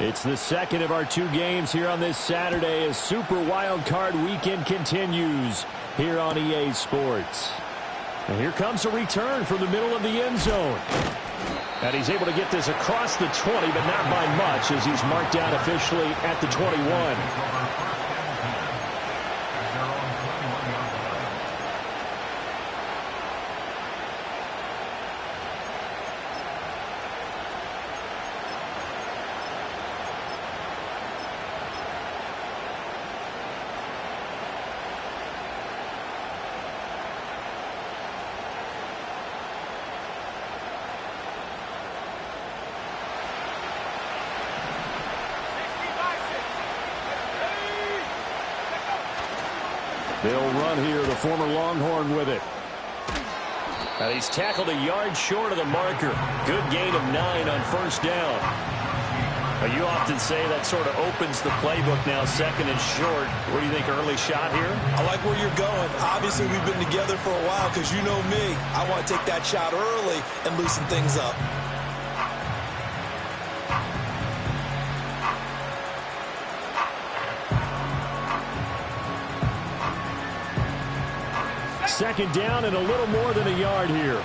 It's the second of our 2 games here on this Saturday as Super Wild Card Weekend continues here on EA Sports. And here comes a return from the middle of the end zone. And he's able to get this across the 20, but not by much as he's marked down officially at the 21. They'll run here, the former Longhorn with it. And he's tackled a yard short of the marker. Good gain of 9 on first down. You often say that sort of opens the playbook now, second and short. What do you think, early shot here? I like where you're going. Obviously, we've been together for a while because you know me. I want to take that shot early and loosen things up. Second down and a little more than a yard here.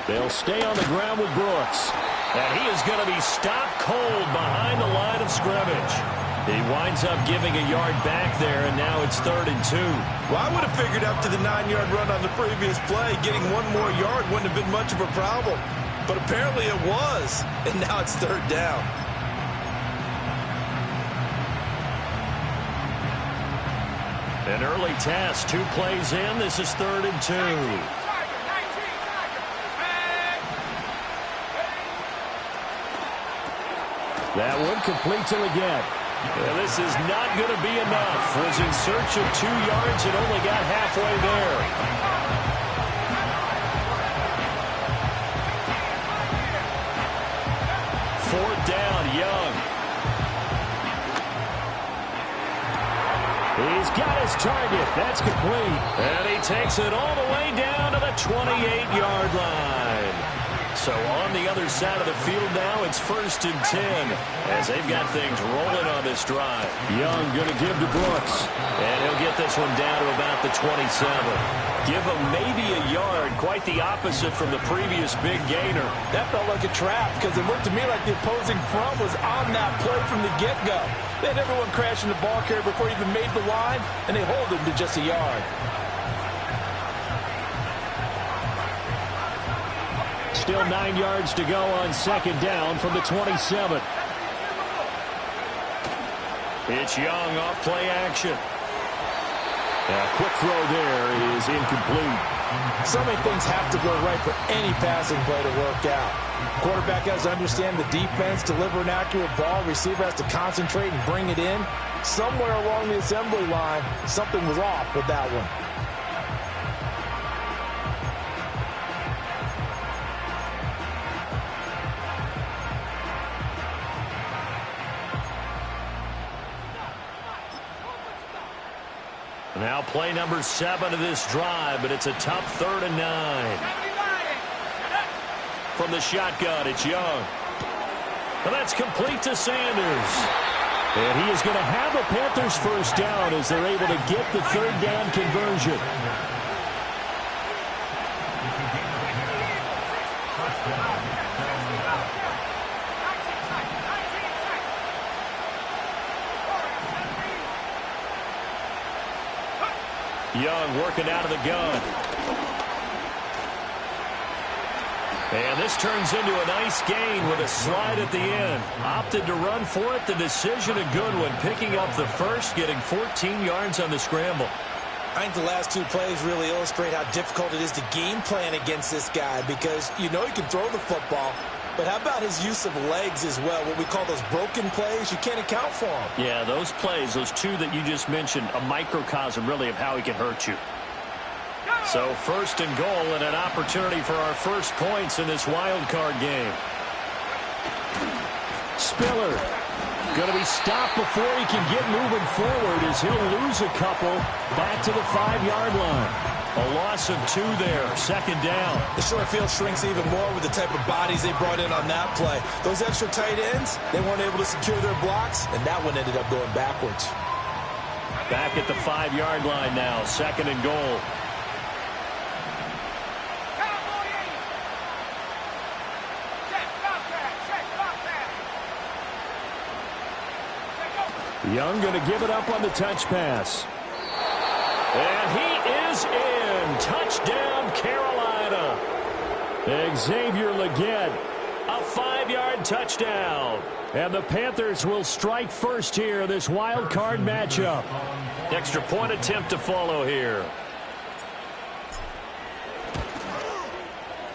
They'll stay on the ground with Brooks. And he is going to be stopped cold behind the line of scrimmage. He winds up giving a yard back there, and now it's 3rd and 2. Well, I would have figured after the 9-yard run on the previous play, getting 1 more yard wouldn't have been much of a problem. But apparently it was, and now it's 3rd down. An early test, 2 plays in. This is 3rd and 2. That one complete till again. And this is not going to be enough. Was in search of 2 yards and only got halfway there. Fourth down, Young. He's got his target. That's complete. And he takes it all the way down to the 28-yard line. So on the other side of the field now, it's 1st and 10 as they've got things rolling on this drive. Young going to give to Brooks. And he'll get this one down to about the 27. Give him maybe a yard, quite the opposite from the previous big gainer. That felt like a trap because it looked to me like the opposing front was on that play from the get-go. They had everyone crashing the ball carrier before he even made the line, and they hold him to just a yard. Still 9 yards to go on 2nd down from the 27. It's Young off play action. A quick throw there is incomplete. So many things have to go right for any passing play to work out. Quarterback has to understand the defense, deliver an accurate ball. Receiver has to concentrate and bring it in. Somewhere along the assembly line, something was off with that one. Now play number 7 of this drive, but it's a tough 3rd and 9. From the shotgun, it's Young. And that's complete to Sanders. And he is going to have a Panthers first down as they're able to get the 3rd down conversion. Young working out of the gun. And this turns into a nice gain with a slide at the end. Opted to run for it. The decision a good one. Picking up the first, getting 14 yards on the scramble. I think the last 2 plays really illustrate how difficult it is to game plan against this guy because you know he can throw the football. But how about his use of legs as well? What we call those broken plays, you can't account for them. Yeah, those plays, those 2 that you just mentioned, a microcosm really of how he can hurt you. So 1st and goal and an opportunity for our first points in this wild card game. Spiller. Going to be stopped before he can get moving forward as he'll lose a couple back to the 5-yard line. A loss of 2 there, second down. The short field shrinks even more with the type of bodies they brought in on that play. Those extra tight ends, they weren't able to secure their blocks, and that one ended up going backwards. Back at the 5-yard line now, second and goal. Young going to give it up on the touch pass. And he is in. Touchdown, Carolina. Xavier Legette, a 5-yard touchdown. And the Panthers will strike first here, this wild card matchup. Extra point attempt to follow here.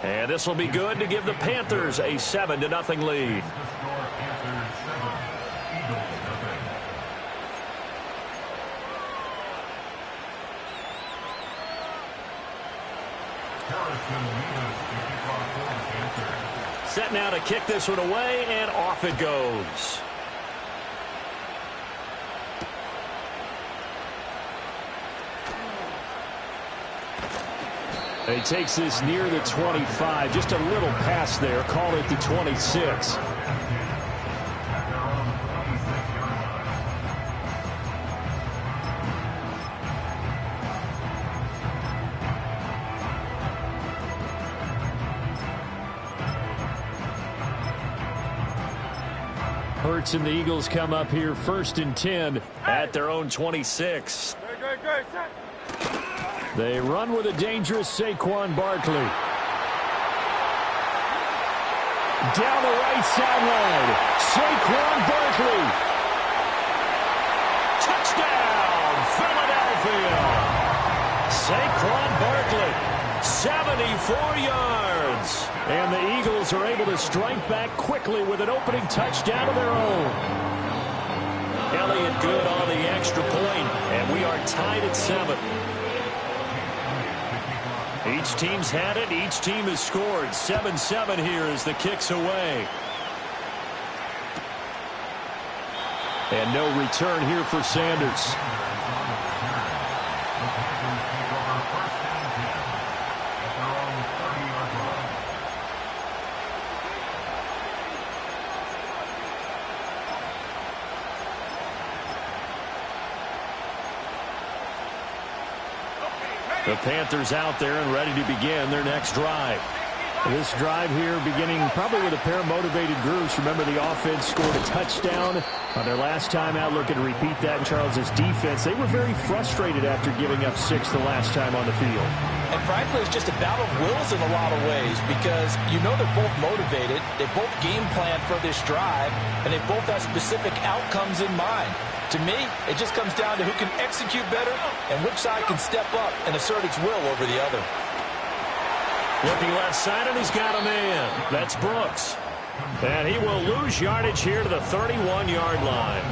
And this will be good to give the Panthers a 7-0 lead. Set now to kick this one away, and off it goes. He takes this near the 25, just a little pass there, call it the 26. Hurts and the Eagles come up here first and 10 at their own 26. They run with a dangerous Saquon Barkley. Down the right sideline. Saquon Barkley. Touchdown, Philadelphia. Saquon Barkley, 74 yards. And the Eagles are able to strike back quickly with an opening touchdown of their own. Elliott good on the extra point, and we are tied at 7. Each team's had it. Each team has scored. 7-7 here as the kick's away. And no return here for Sanders. The Panthers out there and ready to begin their next drive. This drive here beginning probably with a pair of motivated groups. Remember, the offense scored a touchdown on their last time out. Looking to repeat that in Charles's defense. They were very frustrated after giving up 6 the last time on the field. And frankly, it's just a battle of wills in a lot of ways because you know they're both motivated. They both game plan for this drive, and they both have specific outcomes in mind. To me, it just comes down to who can execute better and which side can step up and assert its will over the other. Looking left side, and he's got a man. That's Brooks. And he will lose yardage here to the 31-yard line.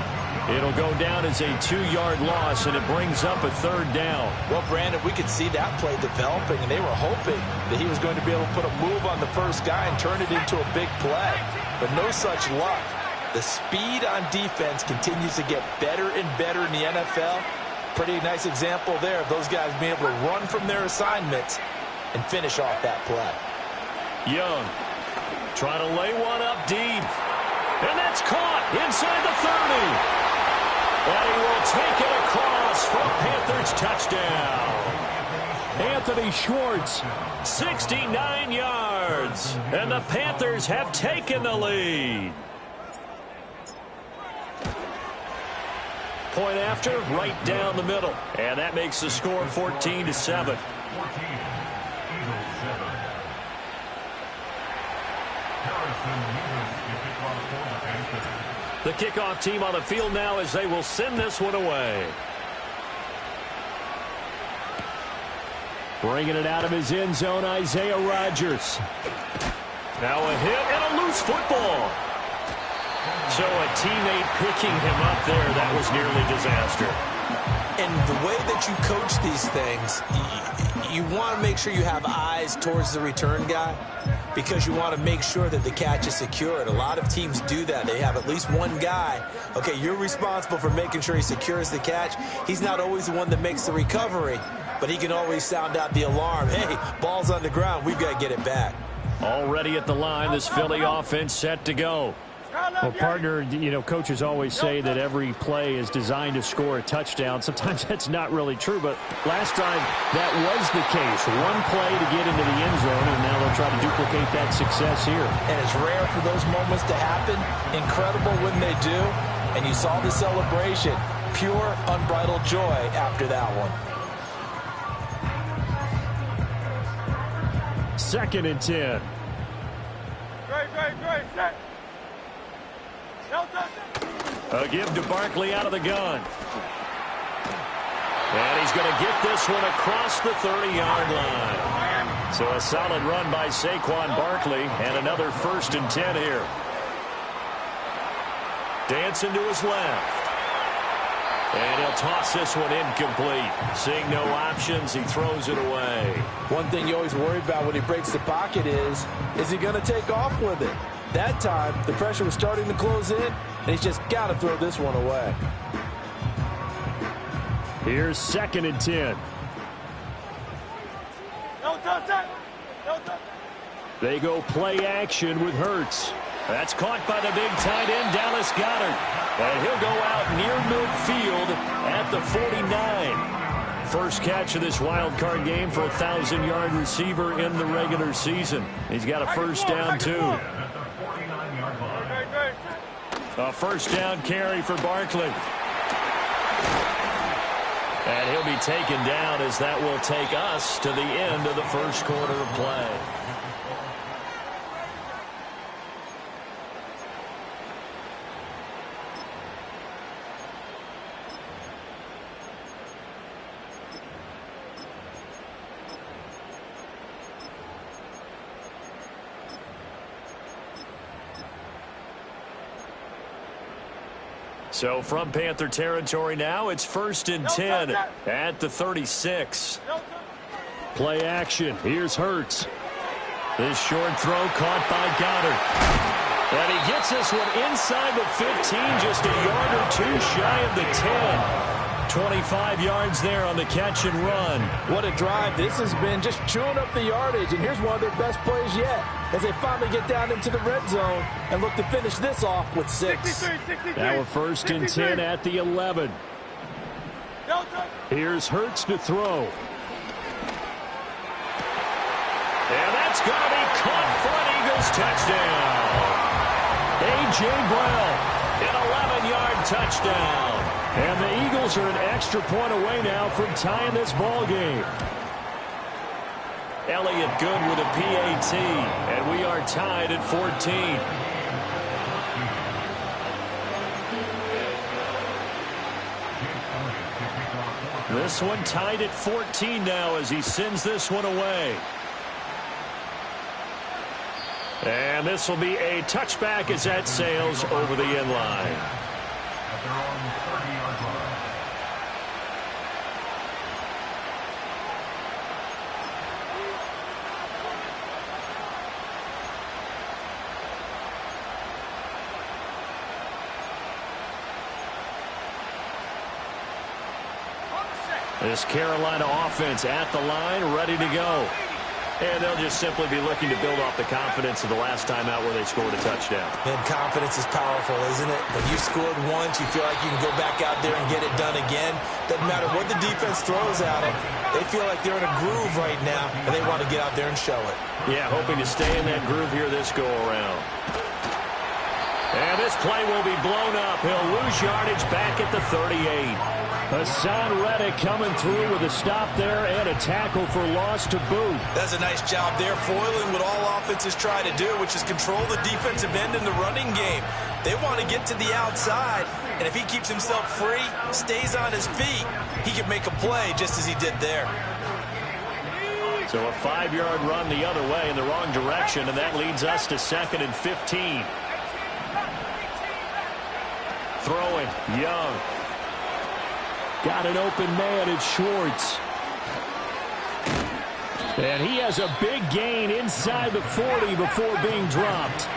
It'll go down as a 2-yard loss, and it brings up a 3rd down. Well, Brandon, we could see that play developing, and they were hoping that he was going to be able to put a move on the first guy and turn it into a big play. But no such luck. The speed on defense continues to get better and better in the NFL. Pretty nice example there of those guys being able to run from their assignments and finish off that play. Young trying to lay one up deep. And that's caught inside the 30. And he will take it across for a Panthers touchdown. Anthony Schwartz, 69 yards. And the Panthers have taken the lead. Point after, right down the middle. And that makes the score 14-7. The kickoff team on the field now as they will send this one away. Bringing it out of his end zone, Isaiah Rodgers. Now a hit and a loose football. So a teammate picking him up there, that was nearly disaster. And the way that you coach these things, you want to make sure you have eyes towards the return guy. because you want to make sure that the catch is secured. A lot of teams do that. They have at least one guy. Okay, you're responsible for making sure he secures the catch. He's not always the one that makes the recovery, but he can always sound out the alarm. Hey, ball's on the ground. We've got to get it back. Already at the line, this Philly offense set to go. Well, partner, you know, coaches always say that every play is designed to score a touchdown. Sometimes that's not really true, but last time that was the case. One play to get into the end zone, and now they'll try to duplicate that success here. And it's rare for those moments to happen. Incredible when they do. And you saw the celebration. Pure, unbridled joy after that one. 2nd and 10. A give to Barkley out of the gun. And he's going to get this one across the 30-yard line. So a solid run by Saquon Barkley, and another 1st and 10 here. Dancing to his left. And he'll toss this one incomplete. Seeing no options, he throws it away. One thing you always worry about when he breaks the pocket is he going to take off with it? That time, the pressure was starting to close in, and he's just got to throw this one away. Here's 2nd and 10. They go play action with Hurts. That's caught by the big tight end, Dallas Goedert. And he'll go out near midfield at the 49. First catch of this wild card game for a 1,000-yard receiver in the regular season. He's got a first down, too. A first down carry for Barkley. And he'll be taken down as that will take us to the end of the first quarter of play. So from Panther territory now, it's 1st and 10 at the 36. Play action. Here's Hurts. This short throw caught by Goddard. And he gets this one inside the 15, just a yard or two shy of the 10. 25 yards there on the catch and run. What a drive this has been, just chewing up the yardage. And here's one of their best plays yet as they finally get down into the red zone and look to finish this off with 6. Now a 1st and 10 at the 11. Here's Hurts to throw. And that's going to be caught for an Eagles touchdown. A.J. Brown, an 11-yard touchdown. And the Eagles are an extra point away now from tying this ball game. Elliott good with a PAT, and we are tied at 14. This one tied at 14 now as he sends this one away. And this will be a touchback as that sails over the end line. This Carolina offense at the line, ready to go. And they'll just simply be looking to build off the confidence of the last time out where they scored a touchdown. And confidence is powerful, isn't it? When you scored once, you feel like you can go back out there and get it done again. Doesn't matter what the defense throws at them. They feel like they're in a groove right now, and they want to get out there and show it. Yeah, hoping to stay in that groove here this go-around. And this play will be blown up. He'll lose yardage back at the 38. Hassan Reddick coming through with a stop there and a tackle for loss to boot. That's a nice job there, foiling what all offenses try to do, which is control the defensive end in the running game. They want to get to the outside, and if he keeps himself free, stays on his feet, he can make a play just as he did there. So a 5-yard run the other way in the wrong direction, and that leads us to 2nd and 15. Throwing, Young. Got an open man, it's Schwartz. And he has a big gain inside the 40 before being dropped.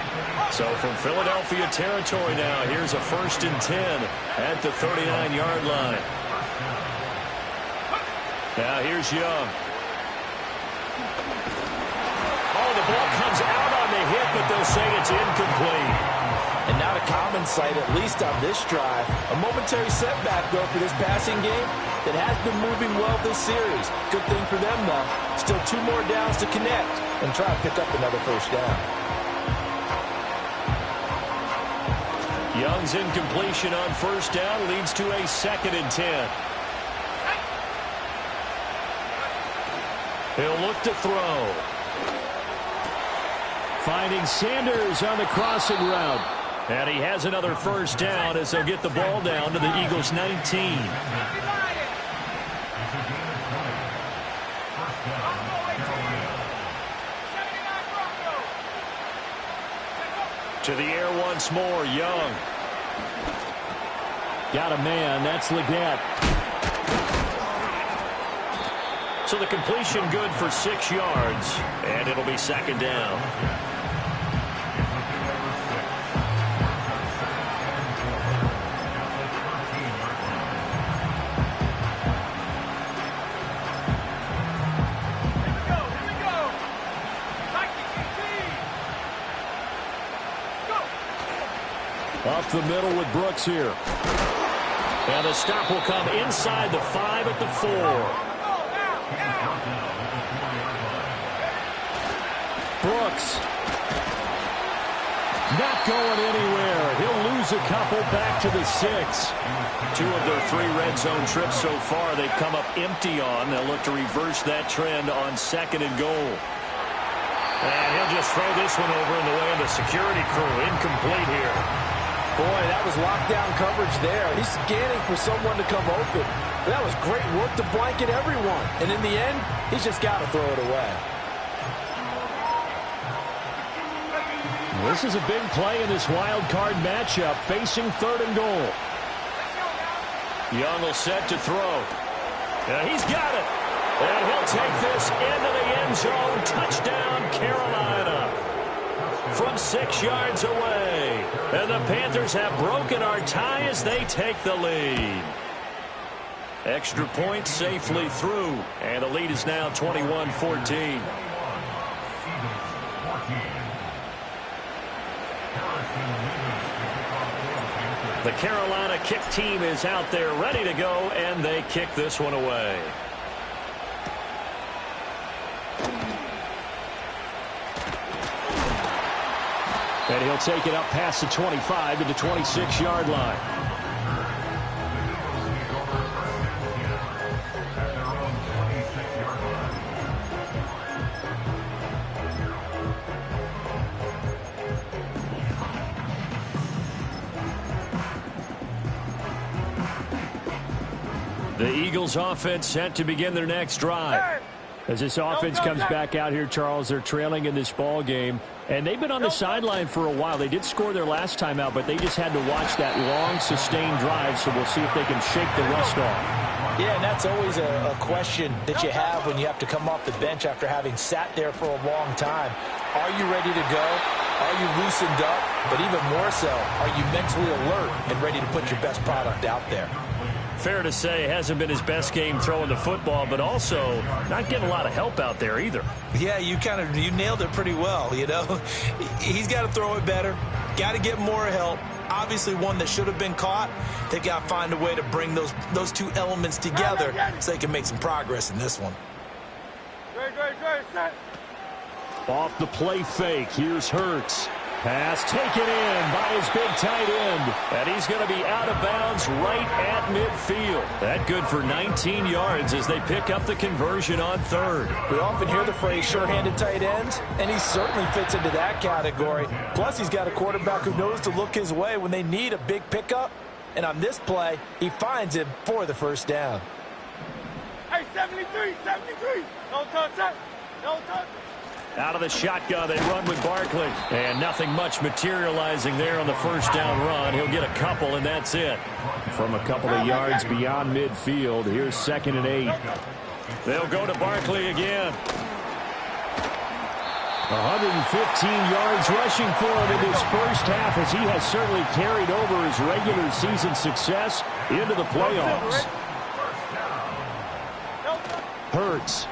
So from Philadelphia territory now, here's a 1st and 10 at the 39-yard line. Now here's Young. Oh, the ball comes out on the hit, but they'll say it's incomplete. And not a common sight, at least on this drive. A momentary setback, though, for this passing game that has been moving well this series. Good thing for them, though. Still 2 more downs to connect and try to pick up another first down. Young's incompletion on 1st down leads to a 2nd and 10. He'll look to throw. Finding Sanders on the crossing route. And he has another 1st down as they'll get the ball down to the Eagles' 19. To the air once more, Young. Got a man, that's Leggett. So the completion good for 6 yards, and it'll be 2nd down. Up the middle with Brooks here. And the stop will come inside the 5 at the 4. Brooks. Not going anywhere. He'll lose a couple back to the 6. 2 of their 3 red zone trips so far they've come up empty on. They'll look to reverse that trend on 2nd and goal. And he'll just throw this one over in the way of the security crew. Incomplete here. Boy, that was lockdown coverage there. He's scanning for someone to come open. That was great work to blanket everyone. And in the end, he's just got to throw it away. This is a big play in this wild card matchup, facing 3rd and goal. Young will set to throw. And he's got it. And he'll take this into the end zone. Touchdown, Carolina. From 6 yards away. And the Panthers have broken our tie as they take the lead. Extra point safely through. And the lead is now 21-14. The Carolina kick team is out there ready to go, and they kick this one away. And he'll take it up past the 25 to the 26-yard line. The Eagles offense set to begin their next drive. As this offense comes back out here, Charles, they're trailing in this ball game. And they've been on the sideline for a while. They did score their last time out, but they just had to watch that long, sustained drive, so we'll see if they can shake the rust off. Yeah, and that's always a question that you have when you have to come off the bench after having sat there for a long time. Are you ready to go? Are you loosened up? But even more so, are you mentally alert and ready to put your best product out there? Fair to say, it hasn't been his best game throwing the football, but also not getting a lot of help out there either. Yeah, you nailed it pretty well, you know. He's got to throw it better, got to get more help. Obviously one that should have been caught. They've got to find a way to bring those 2 elements together so they can make some progress in this one. Off the play fake, here's Hurts. Pass taken in by his big tight end. And he's going to be out of bounds right at midfield. That good for 19 yards as they pick up the conversion on 3rd. We often hear the phrase sure-handed tight ends, and he certainly fits into that category. Plus, he's got a quarterback who knows to look his way when they need a big pickup. And on this play, he finds him for the first down. Hey, 73. Don't touch that. Don't touch it. Out of the shotgun, they run with Barkley. And nothing much materializing there on the first down run. He'll get a couple, and that's it. From a couple of yards beyond midfield, here's 2nd and 8. They'll go to Barkley again. 115 yards rushing for him in this first half, as he has certainly carried over his regular season success into the playoffs. Hurts.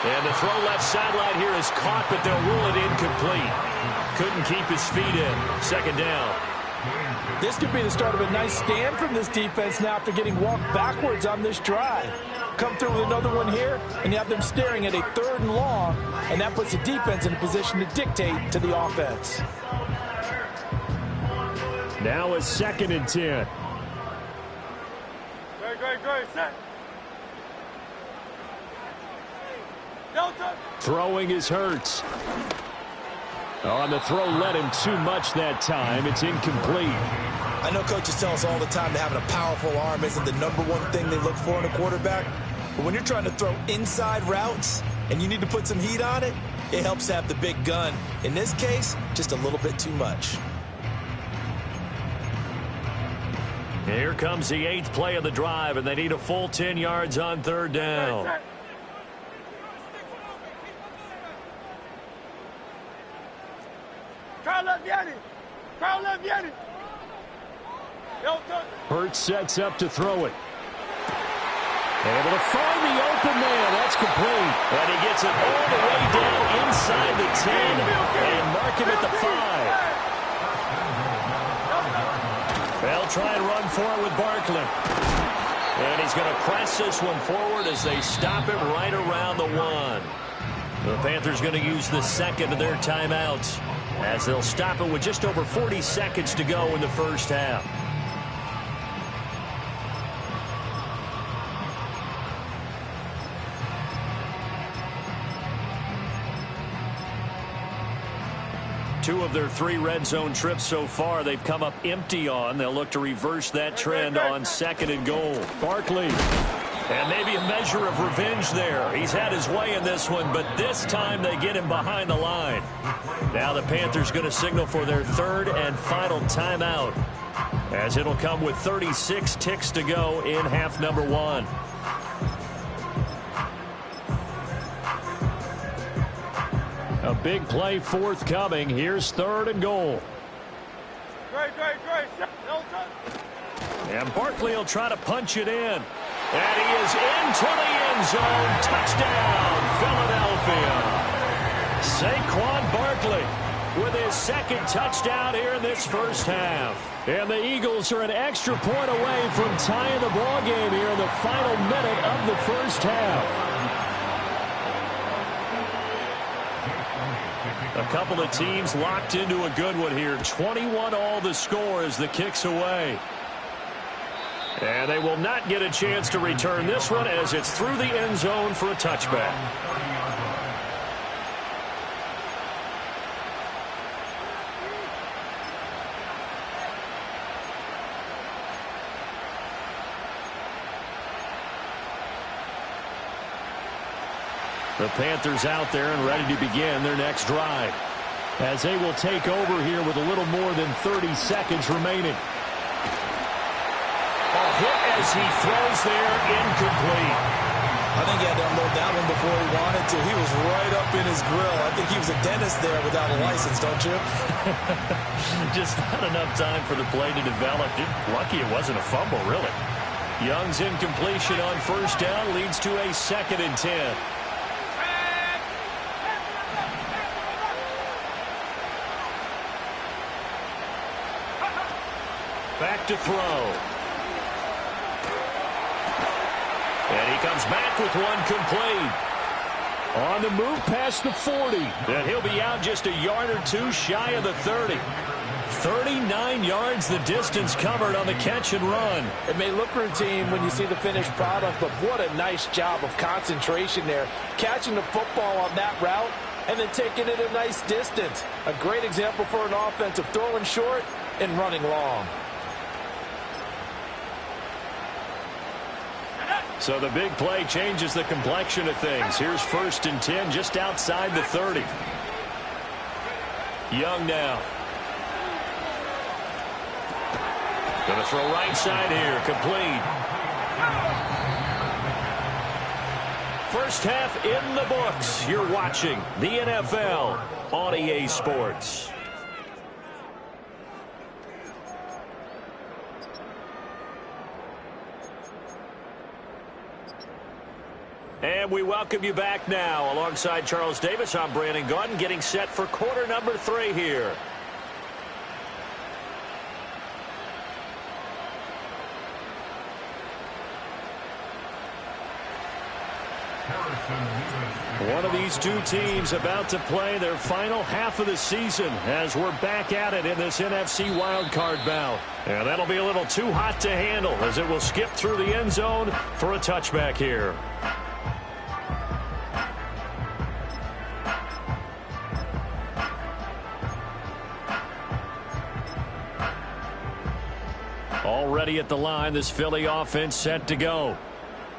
And the throw left sideline here is caught, but they'll rule it incomplete. Couldn't keep his feet in. Second down. This could be the start of a nice stand from this defense now after getting walked backwards on this drive. Come through with another one here, and you have them staring at a 3rd and long, and that puts the defense in a position to dictate to the offense. Now a 2nd and 10. Great, set. Delta. Throwing is Hurts. On the throw, led him too much that time. It's incomplete. I know coaches tell us all the time that having a powerful arm isn't the #1 thing they look for in a quarterback. But when you're trying to throw inside routes and you need to put some heat on it, it helps have the big gun. In this case, just a little bit too much. Here comes the 8th play of the drive, and they need a full 10 yards on 3rd down. Hurts sets up to throw it. Able to find the open man. That's complete. And he gets it all the way down inside the 10 and mark him at the 5. They'll try and run for it with Barkley. And he's going to press this one forward as they stop him right around the 1. The Panthers going to use the 2nd of their timeouts as they'll stop it with just over 40 seconds to go in the first half. Two of their 3 red zone trips so far they've come up empty on. They'll look to reverse that trend on 2nd and goal. Barkley. And maybe a measure of revenge there. He's had his way in this one, but this time they get him behind the line. Now the Panthers going to signal for their 3rd and final timeout, as it'll come with 36 ticks to go in half number 1. A big play forthcoming. Here's 3rd and goal. Great. And Barkley will try to punch it in. And he is into the end zone. Touchdown, Philadelphia. Saquon Barkley with his 2nd touchdown here in this first half. And the Eagles are an extra point away from tying the ball game here in the final minute of the first half. A couple of teams locked into a good one here. 21-all the score as the kick's away. And they will not get a chance to return this one as it's through the end zone for a touchback. The Panthers out there and ready to begin their next drive, as they will take over here with a little more than 30 seconds remaining. A hit as he throws there, incomplete. I think he had to unload that one before he wanted to. He was right up in his grill. I think he was a dentist there without a license, don't you? Just not enough time for the play to develop. Just lucky it wasn't a fumble, really. Young's incompletion on 1st down leads to a 2nd and 10. Back to throw. And he comes back with one complete. On the move past the 40. And he'll be out just a yard or 2 shy of the 30. 39 yards the distance covered on the catch and run. It may look routine when you see the finished product, but what a nice job of concentration there. Catching the football on that route and then taking it a nice distance. A great example for an offense of throwing short and running long. So the big play changes the complexion of things. Here's 1st and 10 just outside the 30. Young now. Going to throw right side here. Complete. First half in the books. You're watching the NFL on EA Sports. And we welcome you back now. Alongside Charles Davis, I'm Brandon Gaudin, getting set for quarter number 3 here. One of these two teams about to play their final half of the season as we're back at it in this NFC wildcard bout. And that'll be a little too hot to handle as it will skip through the end zone for a touchback here. Already at the line, this Philly offense set to go.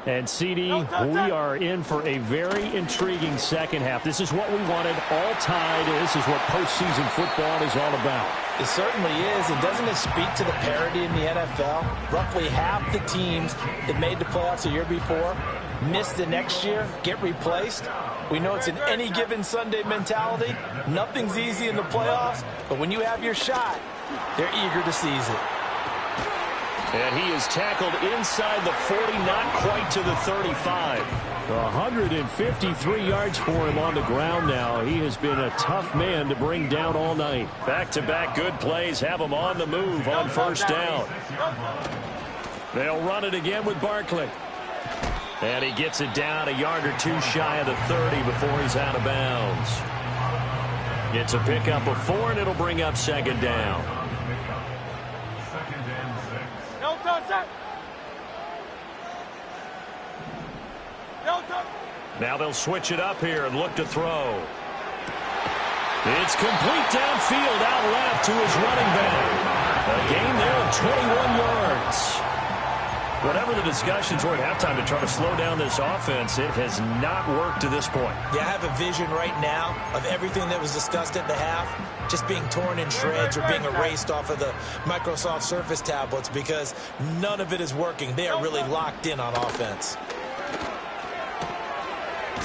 And, CD, we are in for a very intriguing second half. This is what we wanted, all tied. This is what postseason football is all about. It certainly is, and doesn't it speak to the parity in the NFL? Roughly half the teams that made the playoffs a year before miss the next year, get replaced. We know it's an any given Sunday mentality. Nothing's easy in the playoffs, but when you have your shot, they're eager to seize it. And he is tackled inside the 40, not quite to the 35. 153 yards for him on the ground now. He has been a tough man to bring down all night. Back-to-back good plays have him on the move on first down. They'll run it again with Barkley. And he gets it down a yard or two shy of the 30 before he's out of bounds. It's a pickup of 4, and it'll bring up second down. Now they'll switch it up here and look to throw. It's complete downfield out left to his running back. A gain there of 21 yards. Whatever the discussions were at halftime to try to slow down this offense, it has not worked to this point. Yeah, I have a vision right now of everything that was discussed at the half just being torn in shreds or being erased off of the Microsoft Surface tablets because none of it is working. They are really locked in on offense.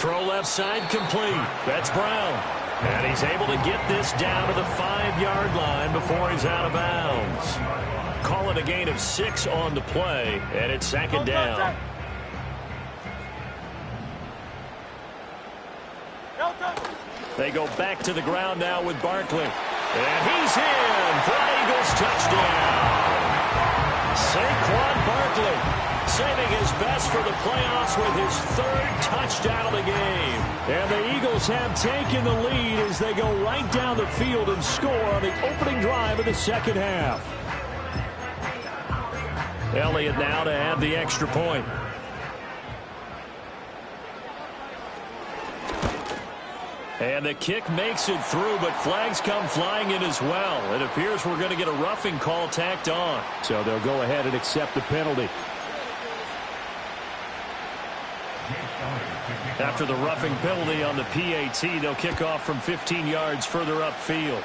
Throw left side complete. That's Brown. And he's able to get this down to the 5-yard line before he's out of bounds. Call it a gain of 6 on the play, and it's second down. They go back to the ground now with Barkley. And he's in for an Eagles touchdown. Saquon Barkley saving his best for the playoffs with his 3rd touchdown of the game. And the Eagles have taken the lead as they go right down the field and score on the opening drive of the second half. Elliott now to add the extra point. And the kick makes it through, but flags come flying in as well. It appears we're going to get a roughing call tacked on. So they'll go ahead and accept the penalty. After the roughing penalty on the PAT, they'll kick off from 15 yards further upfield.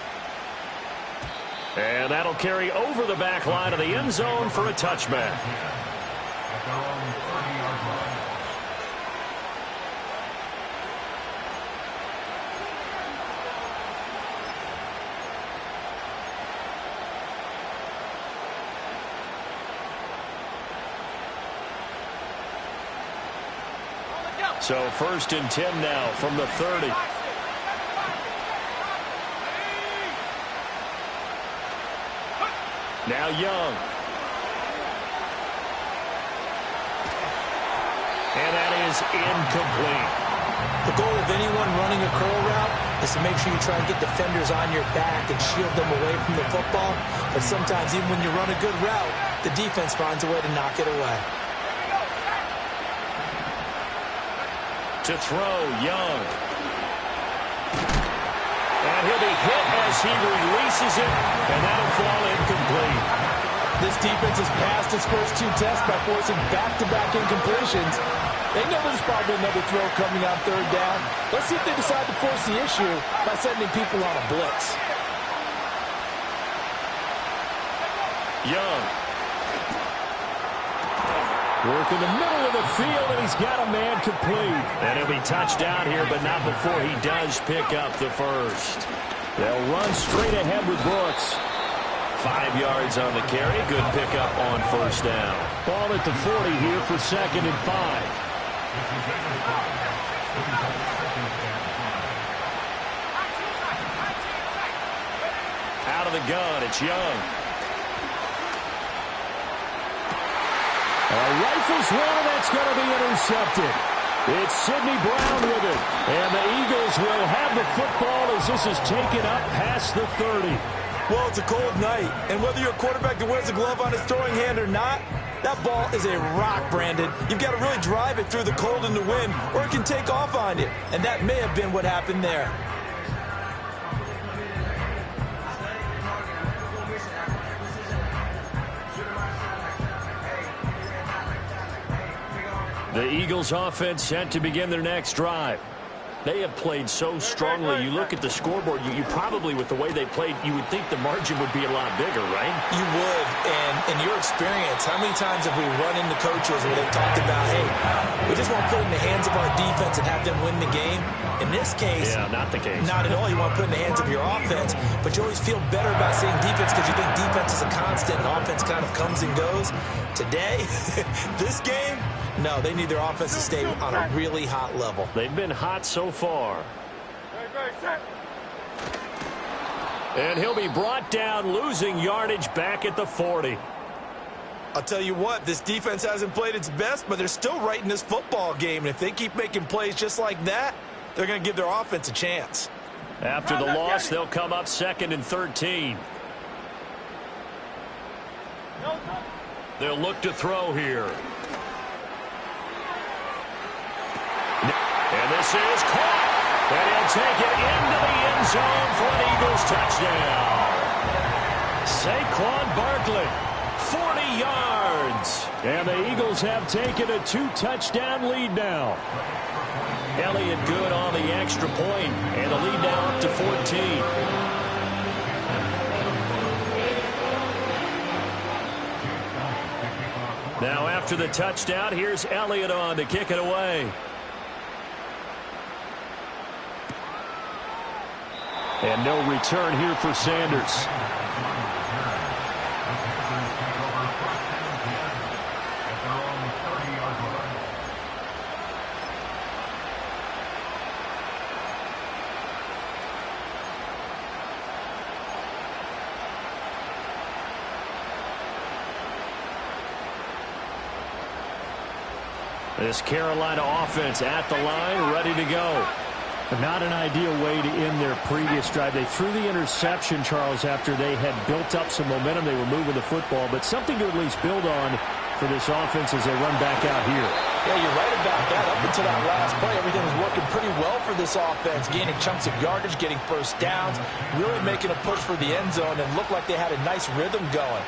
And that'll carry over the back line of the end zone for a touchback. So 1st and 10 now from the 30. Now Young. And that is incomplete. The goal of anyone running a curl route is to make sure you try and get defenders on your back and shield them away from the football. But sometimes even when you run a good route, the defense finds a way to knock it away. To throw, Young. And he'll be hit as he releases it, and that'll fall incomplete. This defense has passed its first 2 tests by forcing back-to-back incompletions. They know there's probably another throw coming on 3rd down. Let's see if they decide to force the issue by sending people on a blitz. Young. Working the middle of the field, and he's got a man complete. And he'll be touched down here, but not before he does pick up the first. They'll run straight ahead with Brooks. 5 yards on the carry. Good pickup on first down. Ball at the 40 here for 2nd and 5. Out of the gun, it's Young. Rifles one, and that's going to be intercepted. It's Sidney Brown with it. And the Eagles will have the football as this is taken up past the 30. Well, it's a cold night, and whether you're a quarterback that wears a glove on his throwing hand or not, that ball is a rock, Brandon. You've got to really drive it through the cold and the wind, or it can take off on you. And that may have been what happened there. The Eagles offense set to begin their next drive. They have played so strongly. You look at the scoreboard, you probably, with the way they played, you would think the margin would be a lot bigger, right? You would. And in your experience, how many times have we run into coaches where they've talked about, hey, we just want to put it in the hands of our defense and have them win the game? In this case, yeah, not the case. Not at all. You want to put it in the hands of your offense, but you always feel better about saying defense because you think defense is a constant and offense kind of comes and goes. Today, this game, no, they need their offense to stay on a really hot level. They've been hot so far. And he'll be brought down, losing yardage back at the 40. I'll tell you what, this defense hasn't played its best, but they're still right in this football game. And if they keep making plays just like that, they're going to give their offense a chance. After the loss, they'll come up 2nd and 13. They'll look to throw here. And this is caught. And he'll take it into the end zone for an Eagles touchdown. Saquon Barkley, 40 yards. And the Eagles have taken a 2-touchdown lead now. Elliott good on the extra point, and the lead now up to 14. Now after the touchdown, here's Elliott on to kick it away. And no return here for Sanders. This Carolina offense at the line, ready to go. Not an ideal way to end their previous drive. They threw the interception, Charles, after they had built up some momentum. They were moving the football, but something to at least build on for this offense as they run back out here. Yeah, you're right about that. Up until that last play, everything was working pretty well for this offense, gaining chunks of yardage, getting first downs, really making a push for the end zone, and looked like they had a nice rhythm going.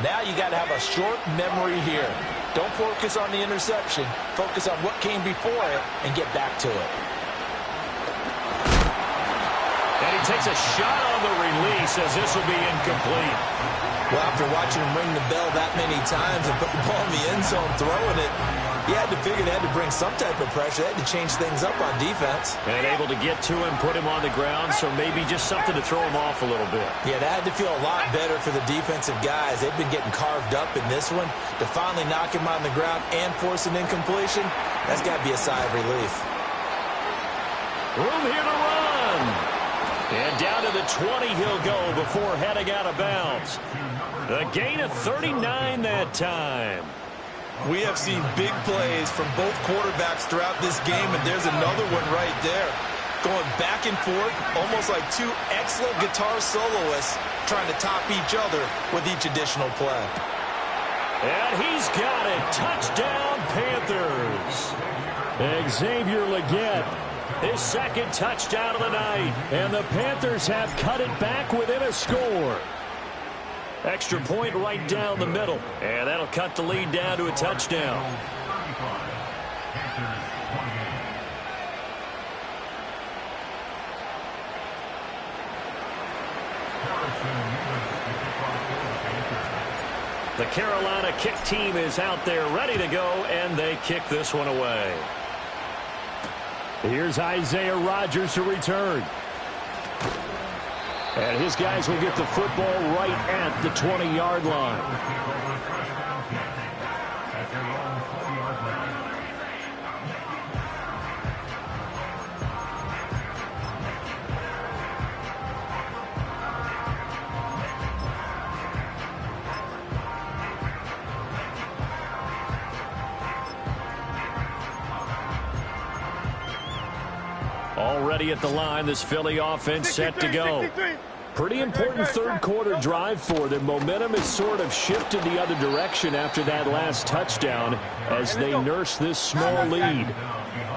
Now you got to have a short memory here. Don't focus on the interception. Focus on what came before it and get back to it. And he takes a shot on the release as this will be incomplete. Well, after watching him ring the bell that many times and put the ball in the end zone throwing it, you had to figure they had to bring some type of pressure. They had to change things up on defense. And able to get to him, put him on the ground, so maybe just something to throw him off a little bit. Yeah, that had to feel a lot better for the defensive guys. They've been getting carved up in this one. To finally knock him on the ground and force an incompletion, that's got to be a sigh of relief. Room here to run. And down to the 20 he'll go before heading out of bounds. A gain of 39 that time. We have seen big plays from both quarterbacks throughout this game, and there's another one right there. Going back and forth, almost like two excellent guitar soloists trying to top each other with each additional play. And he's got it. Touchdown, Panthers. Xavier Legette, His second touchdown of the night. and the Panthers have cut it back within a score. Extra point right down the middle. And that'll cut the lead down to a touchdown. The Carolina kick team is out there ready to go, and they kick this one away. Here's Isaiah Rodgers to return. And his guys will get the football right at the 20-yard line. Already at the line, this Philly offense set to go. Pretty important third-quarter drive for them. Momentum has sort of shifted the other direction after that last touchdown as they nurse this small lead.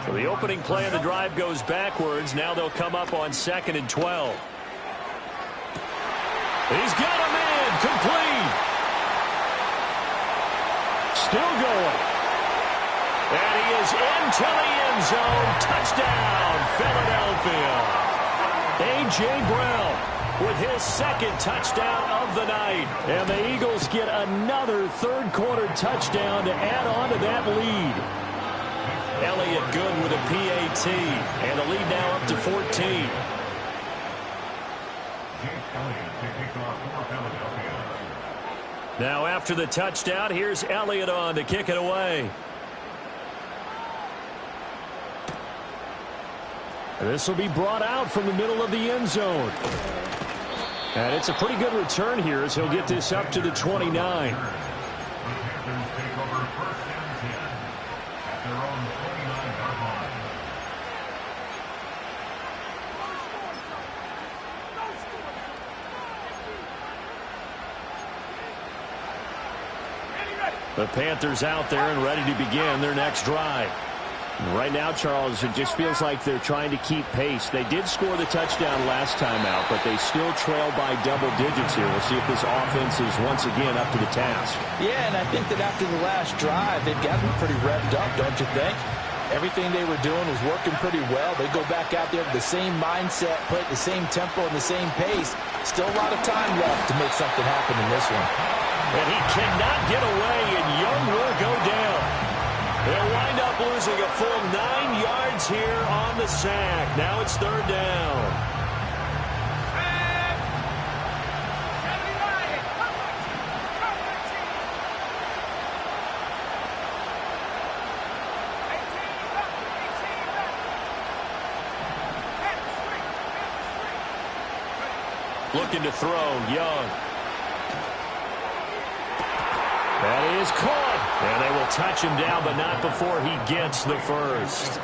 So the opening play of the drive goes backwards. Now they'll come up on 2nd and 12. He's got a man complete. Still going. And he is into the end zone. Touchdown, Philadelphia. A.J. Brown with his second touchdown of the night. And the Eagles get another third-quarter touchdown to add on to that lead. Elliott good with a PAT. And the lead now up to 14. Now after the touchdown, here's Elliott on to kick it away. This will be brought out from the middle of the end zone. And it's a pretty good return here as he'll get this up to the 29. The Panthers out there and ready to begin their next drive. Right now, Charles, it just feels like they're trying to keep pace. They did score the touchdown last time out, but they still trail by double digits here. We'll see if this offense is once again up to the task. Yeah, and I think that after the last drive, they've gotten pretty revved up, don't you think? Everything they were doing was working pretty well. They go back out there with the same mindset, play at the same tempo and the same pace. Still a lot of time left to make something happen in this one. And he cannot get away, and Young will go down. They'll wind up losing a full 9 yards here on the sack. Now it's third down. Looking to throw, Young. That is caught. And they will touch him down, but not before he gets the first.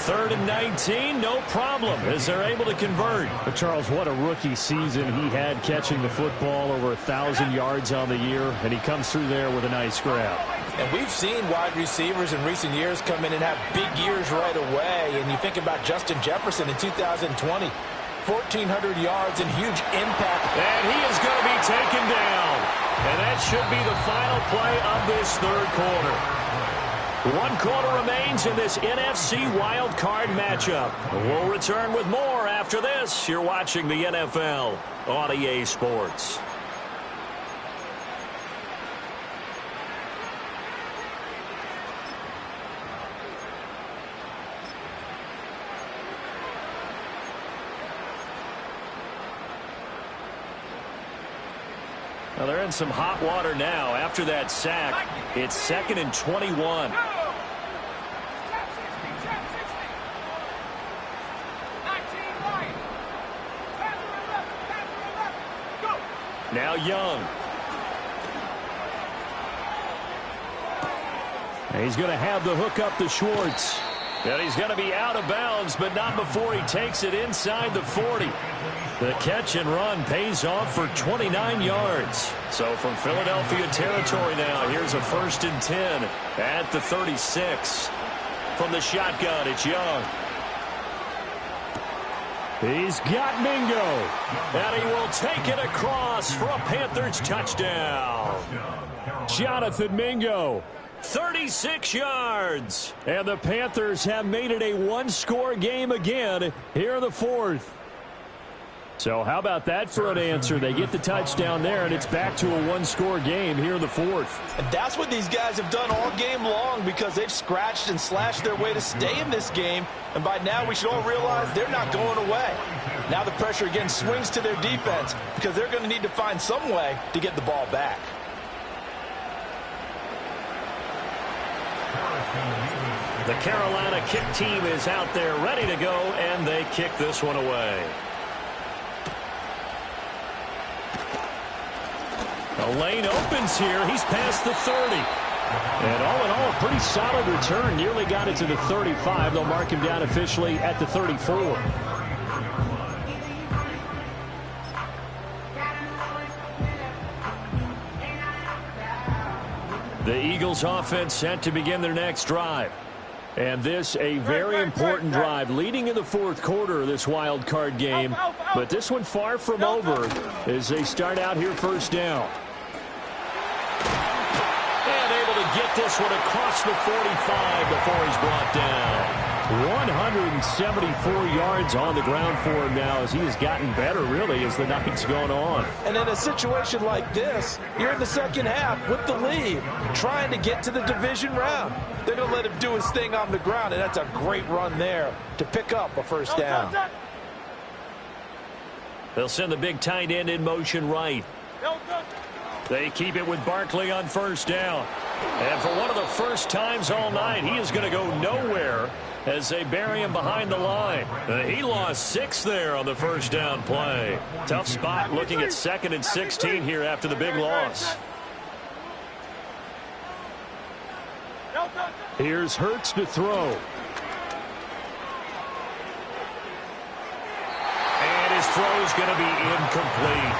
3rd and 19, no problem, as they're able to convert. But Charles, what a rookie season he had catching the football, over 1,000 yards on the year, and he comes through there with a nice grab. And we've seen wide receivers in recent years come in and have big years right away. And you think about Justin Jefferson in 2020, 1,400 yards and huge impact. And he is going to be taken down. And that should be the final play of this third quarter. 1 quarter remains in this NFC Wild Card matchup. We'll return with more after this. You're watching the NFL on EA Sports. Well, they're in some hot water now. After that sack, it's 2nd and 21. Now Young. And he's going to have the hook up to Schwartz. And he's going to be out of bounds, but not before he takes it inside the 40. The catch and run pays off for 29 yards. So from Philadelphia territory now, here's a 1st and 10 at the 36. From the shotgun, it's Young. He's got Mingo. And he will take it across for a Panthers touchdown. Jonathan Mingo. 36 yards. And the Panthers have made it a one-score game again here in the 4th. So how about that for an answer? They get the touchdown there, and it's back to a one-score game here in the fourth. And that's what these guys have done all game long because they've scratched and slashed their way to stay in this game. And by now we should all realize they're not going away. Now the pressure again swings to their defense because they're going to need to find some way to get the ball back. The Carolina kick team is out there ready to go, and they kick this one away. The lane opens here. He's past the 30. And all in all, a pretty solid return. Nearly got it to the 35. They'll mark him down officially at the 34. The Eagles offense set to begin their next drive. And this a very important drive leading in the fourth quarter of this wild card game. But this one far from over as they start out here first down. And able to get this one across the 45 before he's brought down. 174 yards on the ground for him now as he has gotten better, really, as the night's gone on. And in a situation like this, you're in the second half with the lead, trying to get to the division round. They're going to let him do his thing on the ground, and that's a great run there to pick up a first down. They'll send the big tight end in motion right. They keep it with Barkley on first down. And for one of the first times all night, he is going to go nowhere as they bury him behind the line. He lost 6 there on the first down play. Tough spot looking at 2nd and 16 here after the big loss. Here's Hurts to throw. And his throw is going to be incomplete.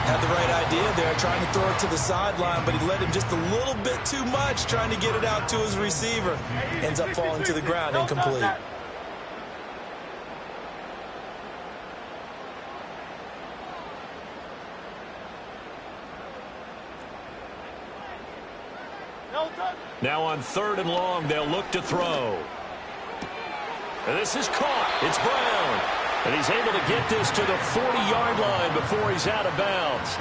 Had the right idea there, trying to throw it to the sideline, but he let him just a little bit too much, trying to get it out to his receiver. Ends up falling to the ground, incomplete. Now on 3rd and long, they'll look to throw. And this is caught. It's Brown. And he's able to get this to the 40-yard line before he's out of bounds.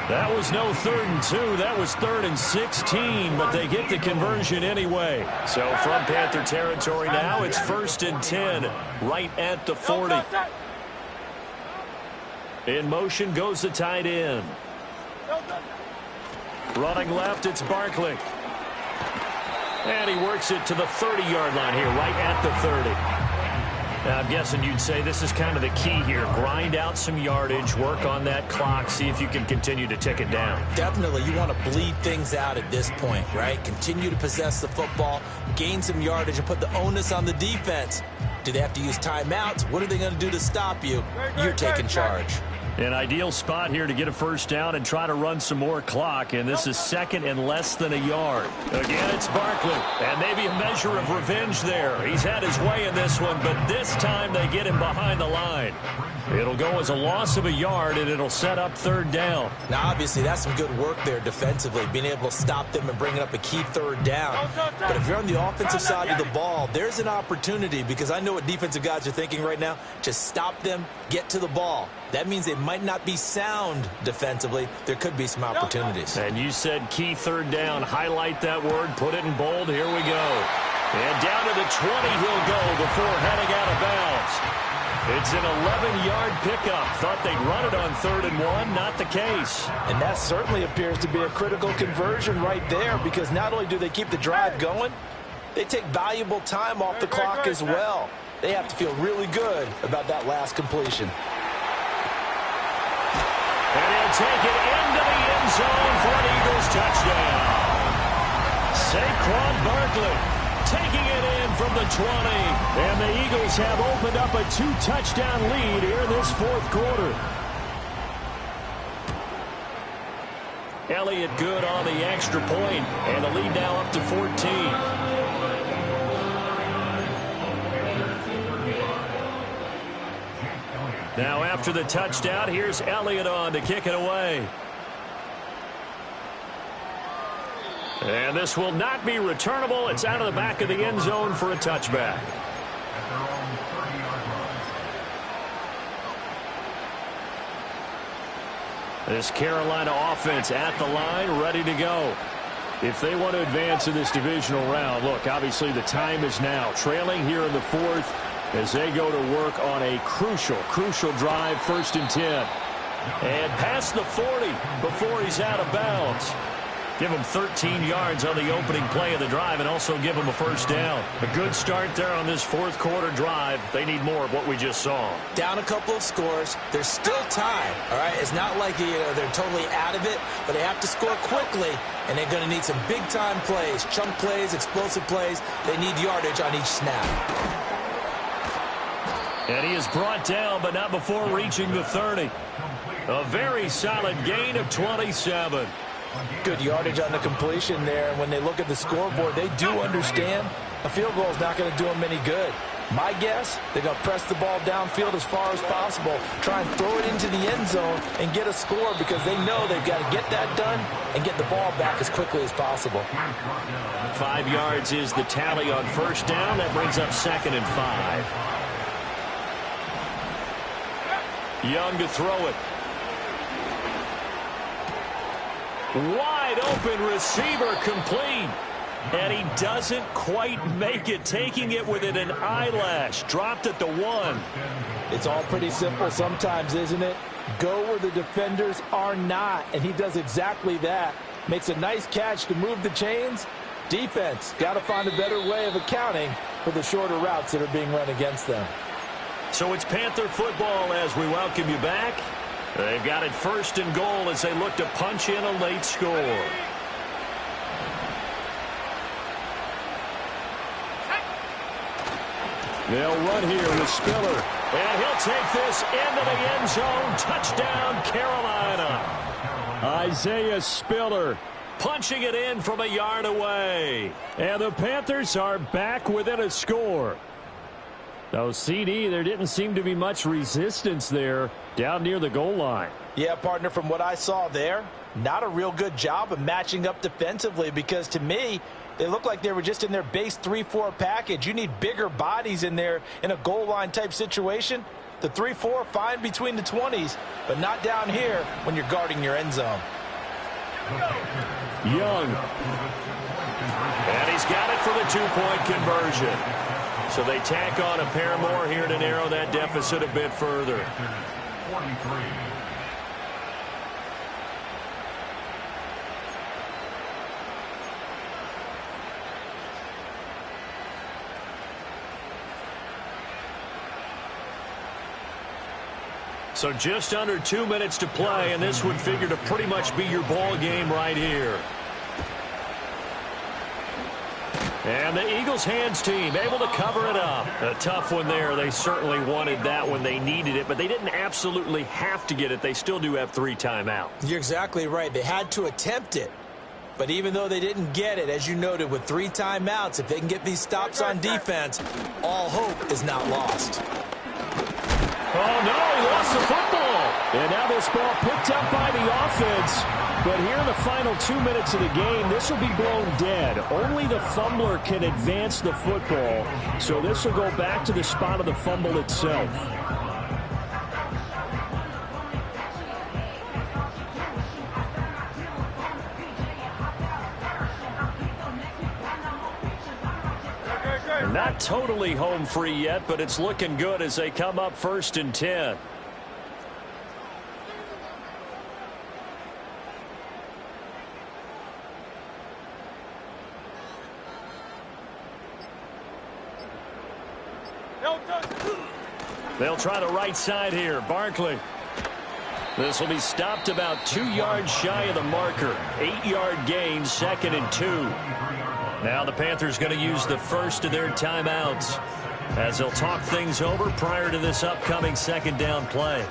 That was no 3rd and 2. That was 3rd and 16, but they get the conversion anyway. So from Panther territory now, it's 1st and 10, right at the 40. In motion goes the tight end. Running left, it's Barkley. And he works it to the 30-yard line here, right at the 30. Now, I'm guessing you'd say this is kind of the key here. Grind out some yardage, work on that clock, see if you can continue to tick it down. Definitely. You want to bleed things out at this point, right? Continue to possess the football, gain some yardage, and put the onus on the defense. Do they have to use timeouts? What are they going to do to stop you? You're taking charge. An ideal spot here to get a first down and try to run some more clock, and this is 2nd and less than a yard. Again, it's Barkley, and maybe a measure of revenge there. He's had his way in this one, but this time they get him behind the line. It'll go as a loss of a yard, and it'll set up 3rd down. Now, obviously, that's some good work there defensively, being able to stop them and bringing up a key 3rd down. But if you're on the offensive side of the ball, there's an opportunity, because I know what defensive guys are thinking right now. Just stop them, get to the ball. That means they might not be sound defensively. There could be some opportunities. And you said key 3rd down. Highlight that word, put it in bold. Here we go. And down to the 20 he'll go before heading out of bounds. It's an 11-yard pickup. Thought they'd run it on 3rd and 1. Not the case. And that certainly appears to be a critical conversion right there, because not only do they keep the drive going, they take valuable time off the clock as well. They have to feel really good about that last completion. And he'll take it into the end zone for an Eagles touchdown. Saquon Barkley taking it in from the 20. And the Eagles have opened up a 2-touchdown lead here in this fourth quarter. Elliott good on the extra point, and the lead now up to 14. Now after the touchdown, here's Elliott on to kick it away. And this will not be returnable. It's out of the back of the end zone for a touchback. This Carolina offense at the line, ready to go. If they want to advance in this divisional round, look, obviously the time is now. Trailing here in the fourth as they go to work on a crucial drive, 1st and 10. And past the 40 before he's out of bounds. Give him 13 yards on the opening play of the drive and also give him a 1st down. A good start there on this 4th quarter drive. They need more of what we just saw. Down a couple of scores. There's still time, all right? It's not like they're totally out of it, but they have to score quickly, and they're going to need some big-time plays, chunk plays, explosive plays. They need yardage on each snap. And he is brought down, but not before reaching the 30. A very solid gain of 27. Good yardage on the completion there, and when they look at the scoreboard, they do understand a field goal is not going to do them any good. My guess, they're going to press the ball downfield as far as possible, try and throw it into the end zone and get a score because they know they've got to get that done and get the ball back as quickly as possible. 5 yards is the tally on 1st down. That brings up 2nd and 5. Young to throw it. Wide open receiver complete. And he doesn't quite make it. Taking it within an eyelash. Dropped at the 1. It's all pretty simple sometimes, isn't it? Go where the defenders are not. And he does exactly that. Makes a nice catch to move the chains. Defense got to find a better way of accounting for the shorter routes that are being run against them. So it's Panther football as we welcome you back. They've got it 1st and goal as they look to punch in a late score. They'll run here with Spiller. And he'll take this into the end zone. Touchdown, Carolina. Isaiah Spiller punching it in from a yard away. And the Panthers are back within a score. Now, CD, there didn't seem to be much resistance there down near the goal line. Yeah, partner, from what I saw there, not a real good job of matching up defensively because to me, they look like they were just in their base 3-4 package. You need bigger bodies in there in a goal line type situation. The 3-4, fine between the 20s, but not down here when you're guarding your end zone. Young. And he's got it for the 2-point conversion. So they tack on a pair more here to narrow that deficit a bit further. So just under 2 minutes to play, and this would figure to pretty much be your ball game right here. And the Eagles hands team able to cover it up. A tough one there. They certainly wanted that when they needed it, but they didn't absolutely have to get it. They still do have 3 timeouts. You're exactly right. They had to attempt it. But even though they didn't get it, as you noted, with 3 timeouts, if they can get these stops on defense, all hope is not lost. Oh, no, he lost the football. And now this ball picked up by the offense. But here in the final 2 minutes of the game, this will be blown dead. Only the fumbler can advance the football. So this will go back to the spot of the fumble itself. Not totally home free yet, but it's looking good as they come up 1st and 10. They'll try the right side here. Barkley. This will be stopped about 2 yards shy of the marker. 8-yard gain, 2nd and 2. Now the Panthers going to use the first of their timeouts as they'll talk things over prior to this upcoming 2nd down play.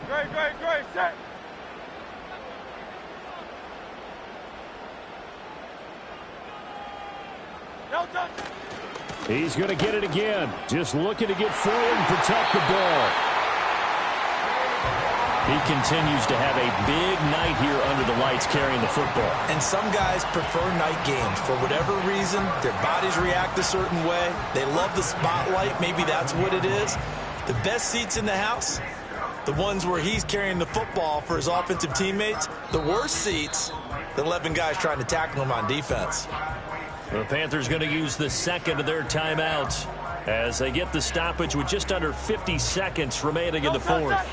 Great, set. He's going to get it again. Just looking to get forward and protect the ball. He continues to have a big night here under the lights carrying the football. And some guys prefer night games. For whatever reason, their bodies react a certain way. They love the spotlight. Maybe that's what it is. The best seats in the house, the ones where he's carrying the football for his offensive teammates. The worst seats, the 11 guys trying to tackle him on defense. The Panthers going to use the second of their timeouts as they get the stoppage with just under 50 seconds remaining in the fourth.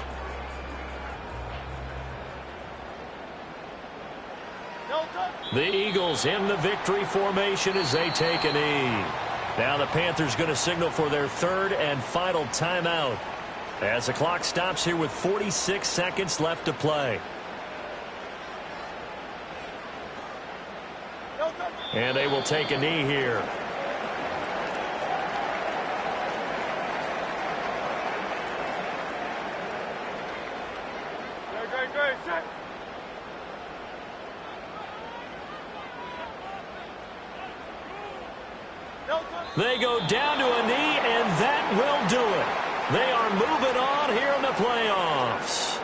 The Eagles in the victory formation as they take a knee. Now the Panthers going to signal for their third and final timeout as the clock stops here with 46 seconds left to play. And they will take a knee here. They go down to a knee, and that will do it. They are moving on here in the playoffs.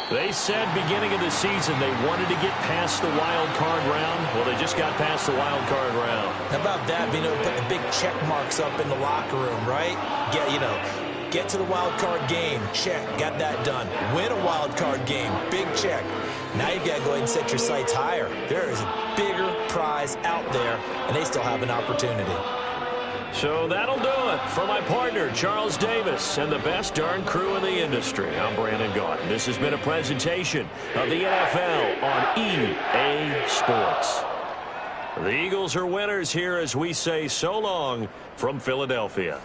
They said beginning of the season they wanted to get past the wild card round. Well, they just got past the wild card round. How about that? Being able to put the big check marks up in the locker room, right? Get to the wild card game. Check. Got that done. Win a wild card game. Big check. Now you've got to go ahead and set your sights higher. There is a bigger prize out there, and they still have an opportunity. So that'll do it for my partner, Charles Davis, and the best darn crew in the industry. I'm Brandon Gaudin. This has been a presentation of the NFL on EA Sports. The Eagles are winners here as we say so long from Philadelphia.